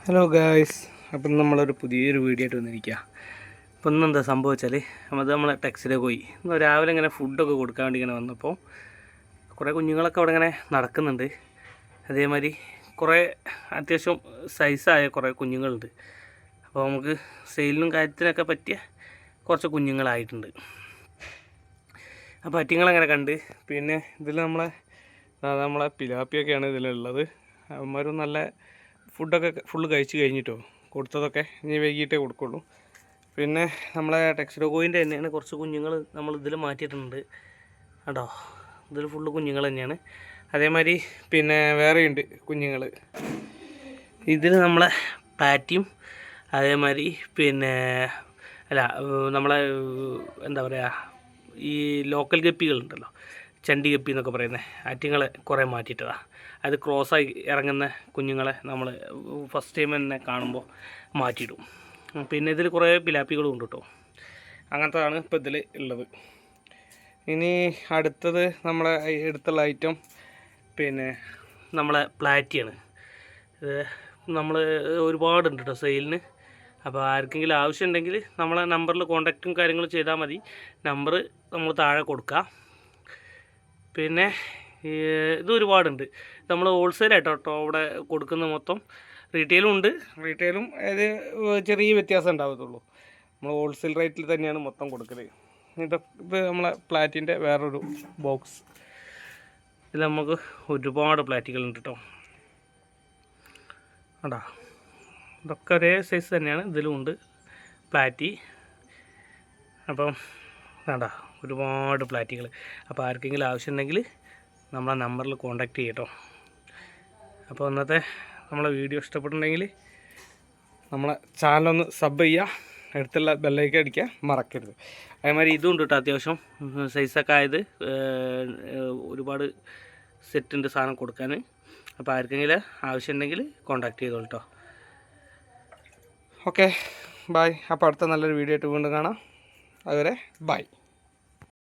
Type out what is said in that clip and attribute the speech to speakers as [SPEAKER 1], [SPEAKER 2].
[SPEAKER 1] Hello guys, അപ്പം നമ്മളൊരു പുതിയൊരു വീഡിയോ ആയിട്ട് വന്നിരിക്കുക. അപ്പോൾ ഇന്നെന്താ സംഭവിച്ചാൽ നമ്മളെ ടെക്സിലേക്ക് പോയി ഇന്ന് രാവിലെ ഇങ്ങനെ ഫുഡൊക്കെ കൊടുക്കാൻ വേണ്ടി ഇങ്ങനെ വന്നപ്പോൾ കുറേ കുഞ്ഞുങ്ങളൊക്കെ അവിടെ ഇങ്ങനെ നടക്കുന്നുണ്ട്. അതേമാതിരി കുറേ അത്യാവശ്യം സൈസായ കുറേ കുഞ്ഞുങ്ങളുണ്ട്. അപ്പോൾ നമുക്ക് സെയിലിനും കാര്യത്തിനൊക്കെ പറ്റിയ കുറച്ച് കുഞ്ഞുങ്ങളായിട്ടുണ്ട്. അപ്പോൾ അറ്റിങ്ങളങ്ങനെ കണ്ട് പിന്നെ ഇതിൽ നമ്മളെ പിലാപ്പിയൊക്കെയാണ് ഇതിലുള്ളത്. അവന്മാരും നല്ല ഫുഡൊക്കെ ഫുള്ള് കഴിച്ച് കഴിഞ്ഞിട്ടോ കൊടുത്തതൊക്കെ ഇനി വൈകിട്ടേ കൊടുക്കുള്ളൂ. പിന്നെ നമ്മളെ ടെക്സ്റ്റോകോയിൻ്റെ തന്നെയാണ് കുറച്ച് കുഞ്ഞുങ്ങൾ നമ്മൾ ഇതിൽ മാറ്റിയിട്ടുണ്ട് കേട്ടോ. ഇതിൽ ഫുള്ള് കുഞ്ഞുങ്ങൾ തന്നെയാണ്. അതേമാതിരി പിന്നെ വേറെയുണ്ട് കുഞ്ഞുങ്ങൾ. ഇതിൽ നമ്മളെ പാറ്റിയും അതേമാതിരി പിന്നെ നമ്മളെ എന്താ പറയുക, ഈ ലോക്കൽ ഗപ്പികളുണ്ടല്ലോ, ചണ്ടി ഗപ്പി എന്നൊക്കെ പറയുന്നത്, ആറ്റുങ്ങളെ കുറേ മാറ്റിയിട്ടതാണ്. അത് ക്രോസായി ഇറങ്ങുന്ന കുഞ്ഞുങ്ങളെ നമ്മൾ ഫസ്റ്റ് ടൈം തന്നെ കാണുമ്പോൾ മാറ്റിയിടും. പിന്നെ ഇതിൽ കുറേ പിലാപ്പികളും ഉണ്ട് കേട്ടോ. അങ്ങനത്തതാണ് ഇപ്പോൾ ഇതിൽ ഉള്ളത്. ഇനി അടുത്തത് നമ്മളെ അടുത്തുള്ള ഐറ്റം പിന്നെ നമ്മളെ പ്ലാറ്റിയാണ്. ഇത് നമ്മൾ ഒരുപാടുണ്ട് കേട്ടോ സെയിലിന്. അപ്പോൾ ആർക്കെങ്കിലും ആവശ്യമുണ്ടെങ്കിൽ നമ്മളെ നമ്പറിൽ കോൺടാക്റ്റും കാര്യങ്ങളും ചെയ്താൽ മതി. നമ്പർ നമ്മൾ താഴെ കൊടുക്കുക. പിന്നെ ഇത് ഒരുപാടുണ്ട്. നമ്മൾ ഹോൾസെയിലായിട്ടോ കേട്ടോ ഇവിടെ കൊടുക്കുന്ന മൊത്തം. റീറ്റെയിലും ഉണ്ട്. റീറ്റെയിലും അത് ചെറിയ വ്യത്യാസം ഉണ്ടാകത്തുള്ളൂ. നമ്മൾ ഹോൾസെയിൽ റേറ്റിൽ തന്നെയാണ് മൊത്തം കൊടുക്കൽ. ഇത് നമ്മളെ പ്ലാറ്റിൻ്റെ വേറൊരു ബോക്സ്. ഇതിൽ നമുക്ക് ഒരുപാട് പ്ലാറ്റുകളുണ്ട് കേട്ടോ. കേട്ടോ, ഇതൊക്കെ ഒരേ സൈസ് തന്നെയാണ്. ഇതിലും ഉണ്ട് പ്ലാറ്റി. അപ്പം വേണ്ട ഒരുപാട് പ്ലാറ്റുകൾ. അപ്പോൾ ആർക്കെങ്കിലും ആവശ്യമുണ്ടെങ്കിൽ നമ്മളെ നമ്പറിൽ കോൺടാക്റ്റ് ചെയ്യട്ടോ. അപ്പോൾ ഇന്നത്തെ നമ്മളെ വീഡിയോ ഇഷ്ടപ്പെട്ടിട്ടുണ്ടെങ്കിൽ നമ്മളെ ചാനലൊന്ന് സബ് ചെയ്യുക, അടുത്തുള്ള ബെല്ലൈക്കൻ അടിക്കുക മറക്കരുത്. അതേമാതിരി ഇതും ഉണ്ട് കേട്ടോ, അത്യാവശ്യം സൈസൊക്കെ ആയത്. ഒരുപാട് സെറ്റുണ്ട് സാധനം കൊടുക്കാൻ. അപ്പോൾ ആർക്കെങ്കിലും ആവശ്യമുണ്ടെങ്കിൽ കോൺടാക്റ്റ് ചെയ്തോളൂ കേട്ടോ. Okay, bye. അപ്പോൾ അടുത്ത നല്ലൊരു വീഡിയോ ആയിട്ട് വീണ്ടും കാണാം. അതുവരെ ബൈ.